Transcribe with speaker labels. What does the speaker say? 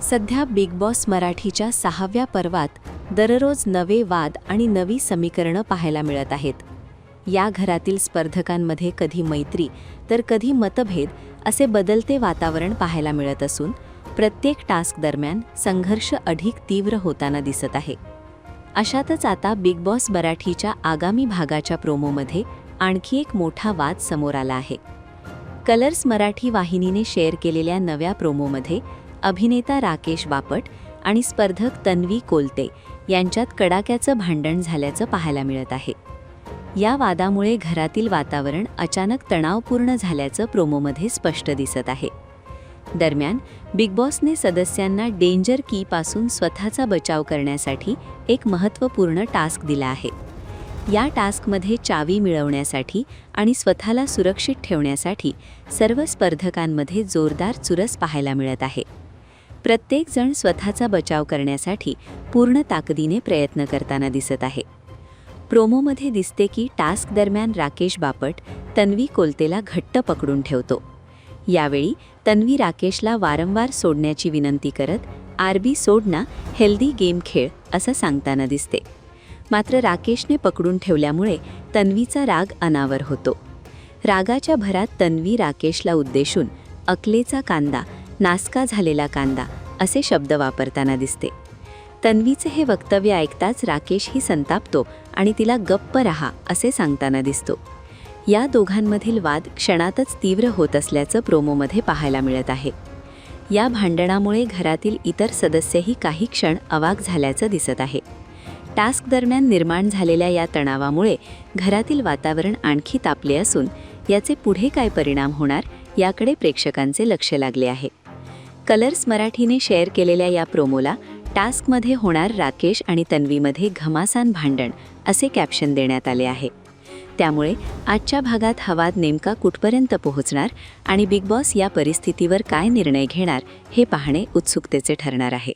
Speaker 1: सध्या big boss मराठीच्या 6व्या पर्वात दररोज नवे वाद आणि नवी समीकरणं पाहायला मिळत आहेत. या घरातील स्पर्धकांमध्ये कधी मैत्री तर कधी मतभेद असे बदलते वातावरण पाहायला मिळत असून प्रत्येक टास्क दरम्यान संघर्ष अधिक तीव्र होताना दिसत आहे. अशातच आता बिग बॉस मराठीच्या आगामी भागाच्या प्रोमोमध्ये आणखी एक मोठा वाद समोर आला आहे. कलर्स मराठी वाहिनीने शेअर केलेल्या नव्या प्रोमोमध्ये अभिनेता राकेश बापट आणि स्पर्धक तन्वी कोलते यांच्यात कडाक्याचं भांडण झाल्याचं पाहायला मिळत आहे. या वादामुळे घरातील वातावरण अचानक तणावपूर्ण झाल्याचं प्रोमोमध्ये स्पष्ट दिसत आहे. दरम्यान बिग बॉसने सदस्यांना डेंजर कीपासून स्वतःचा बचाव करण्यासाठी एक महत्त्वपूर्ण टास्क दिला आहे. या टास्कमध्ये चावी मिळवण्यासाठी आणि स्वतःला सुरक्षित ठेवण्यासाठी सर्व स्पर्धकांमध्ये जोरदार चुरस पाहायला मिळत आहे. प्रत्येकजण स्वतःचा बचाव करण्यासाठी पूर्ण ताकदीने प्रयत्न करताना दिसत आहे. प्रोमोमध्ये दिसते की टास्क दरम्यान राकेश बापट तन्वी कोलतेला घट्ट पकडून ठेवतो. यावेळी तन्वी राकेशला वारंवार सोडण्याची विनंती करत आरबी सोड ना, हेल्दी गेम खेळ असं सांगताना दिसते. मात्र राकेशने पकडून ठेवल्यामुळे तन्वीचा राग अनावर होतो. रागाच्या भरात तन्वी राकेशला उद्देशून अकलेचा कांदा, नासका झालेला कांदा असे शब्द वापरताना दिसते. तन्वीचे हे वक्तव्य ऐकताच राकेशही संतापतो आणि तिला गप्प रहा असे सांगताना दिसतो. या दोघांमधील वाद क्षणातच तीव्र होत असल्याचं प्रोमोमध्ये पाहायला मिळत आहे. या भांडणामुळे घरातील इतर सदस्यही काही क्षण अवाक झाल्याचं दिसत आहे. टास्क दरम्यान निर्माण झालेल्या या तणावामुळे घरातील वातावरण आणखी तापले असून याचे पुढे काय परिणाम होणार याकडे प्रेक्षकांचे लक्ष लागले आहे. कलर्स मराठीने शेअर केलेल्या या प्रोमोला टास्कमध्ये होणार राकेश आणि तन्वीमध्ये घमासान भांडण असे कॅप्शन देण्यात आले आहे. त्यामुळे आजच्या भागात हा वाद नेमका कुठपर्यंत पोहोचणार आणि बिग बॉस या परिस्थितीवर काय निर्णय घेणार हे पाहणे उत्सुकतेचे ठरणार आहे.